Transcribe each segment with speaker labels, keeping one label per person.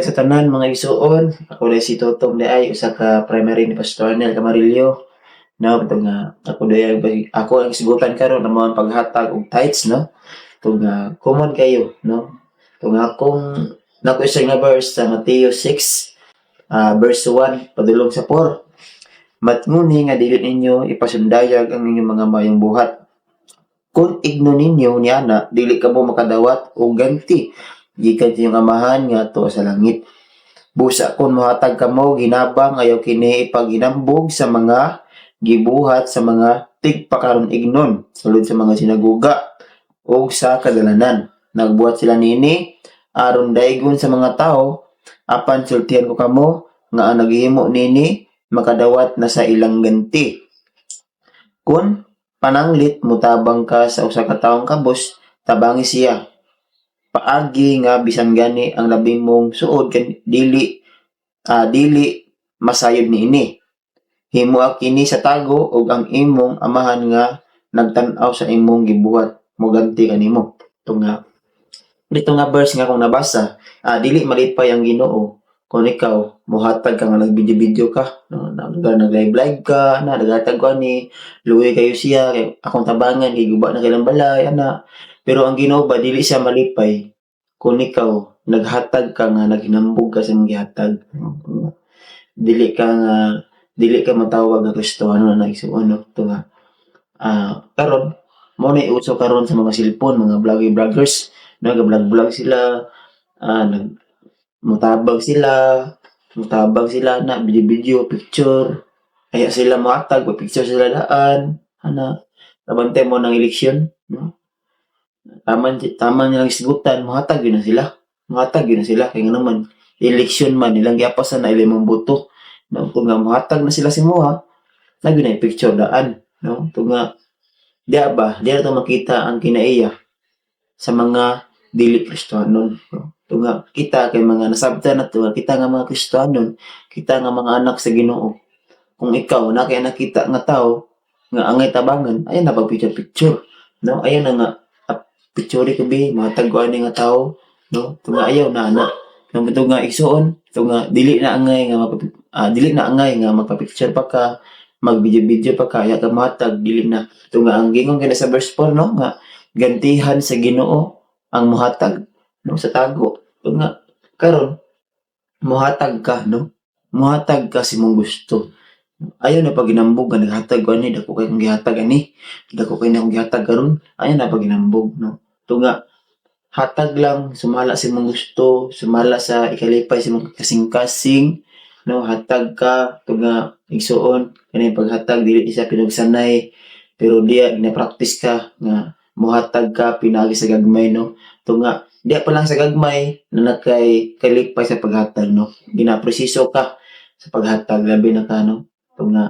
Speaker 1: Matag sa tanan mga igsuon, ako na si Totong di ay usa ka primary ni Pastor Arnel Camarillo. No, ito nga ako di ay ako ang isgutan karon na mga paghatag og tithes no. Ito nga common kayo no. Ito nga akong nako isa nga verse sa Mateo 6 verse 1 padulong sa 4. Matnguni nga dili ninyo ipasundayag ang inyong mga mayong buhat. Kung igno ninyo niana dili kamo makadawat og ganti gikan sa inyong amahan nga tuwa sa langit. Busa kon mohatag kamo ginabang ayaw kini ipaginambog sa mga gibuhat sa mga tigpakaron ignon sulod sa mga sinaguga o sa kadalanan. Nagbuhat sila nini aron daygon sa mga tao apan sultihan ko kamo nga ang naghihimo nini makadawat na sa ilang ganti. Kun pananglit mutabang ka sa usa ka tawong kabus, tabangi siya. Paagi nga bisan gani ang labi mong suod kan dili masayod niini. Himuak kini sa tago ug ang imong amahan nga nagtan-aw sa imong gibuhat moganti kanimo. Dito nga verse nga kung nabasa, dili malipay ang Ginoo kung ikaw mohatag ka nga nagbidyo-bidyo ka, no, nag-live ka, na naghatag ko ni luoy kayo siya kay akong tabangan giguba na kailang balay ana. Pero ang Ginoo ba dili siya malipay kung ikaw naghatag ka nga naghinambog ka sa imong gihatag. Dili ka nga dili ka matawag nga Kristiyano na igsuon no. Ito nga karon mo na uso karon sa mga cellphone, mga vloggers, nag-vlog sila, nag mutabang sila na video picture, kaya sila mohatag picture sila daan, ana, nabantay mo ng eleksyon, no? Tama nilang isgutan, muhatag yun na sila, kaya nga naman, eleksyon man, ilang giapasan na ilang boto, no? Kung nga muhatag na sila si Moha, lagi na yung picture daan, no? Kung nga, di na ito makita ang kinaiya sa mga dili Kristiyanon, no? Ito nga, kita kay mga nasabtan na ito, kita nga mga Kristiyanon, kita nga mga anak sa Ginoo. Kung ikaw, na kaya nakita nga tao, nga angay tabangan, ayan na picture-picture, no? Ayan na nga, picture ko bi, mga tagwaan nga tao, no? Ito nga ayaw na, ito nga igsuon, ito nga, dili na angay nga magpa-picture pa ka, mag-video-video pa ka, kaya ka matag, dili na. Ito nga, ang gingon kaya sa verse 4, no? Nga, gantihan sa Ginoo ang muhatag, no? Sa tago. Ito nga, karon muhatag ka, no? Muhatag ka si mong gusto. Ayaw na pag ginambog, naghatag ko ani, dako kay kong gihatag ani, dako kay na akong gihatag karon, ayaw na pag ginambog, no? Ito nga, hatag lang, sumala sa mong gusto, sumala sa ikalipay sa mong kasing-kasing, no? Hatag ka, ito nga, igsuon, kanina paghatag, dili isa pinagsanay, pero diya, gina-practice ka, nga, muhatag ka, pinagi sa gagmay, no? Ito nga, diya pa lang sa gagmay, na nakay kalipay sa paghatag, no? Ginapresiso ka sa paghatag, labi na ka, no? Ito nga,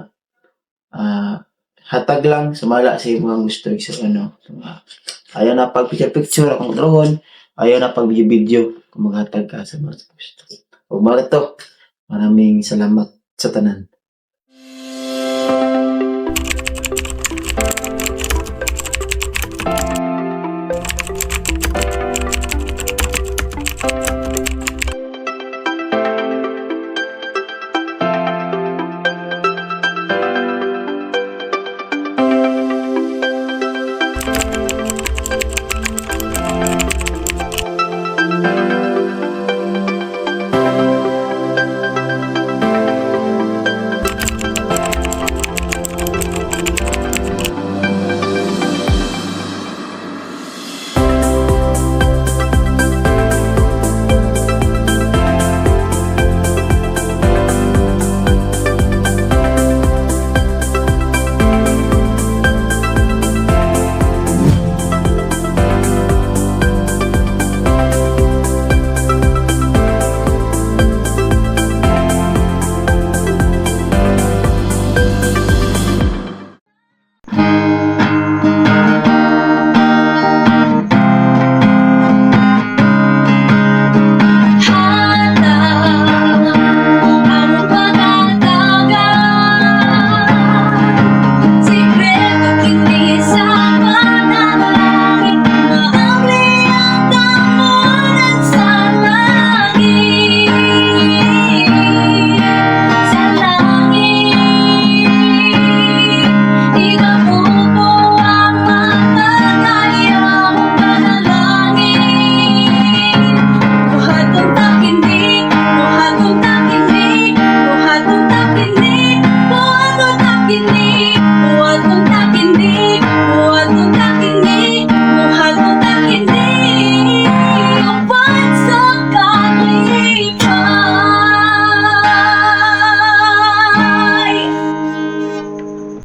Speaker 1: hatag lang, sumala sa mga gusto, igsuon, no? Ito nga, ayaw na pag picture-picture akong drone, ayaw na pag video-video kung maghatag ka sa mga gusto. O mga ito, maraming salamat sa tanan.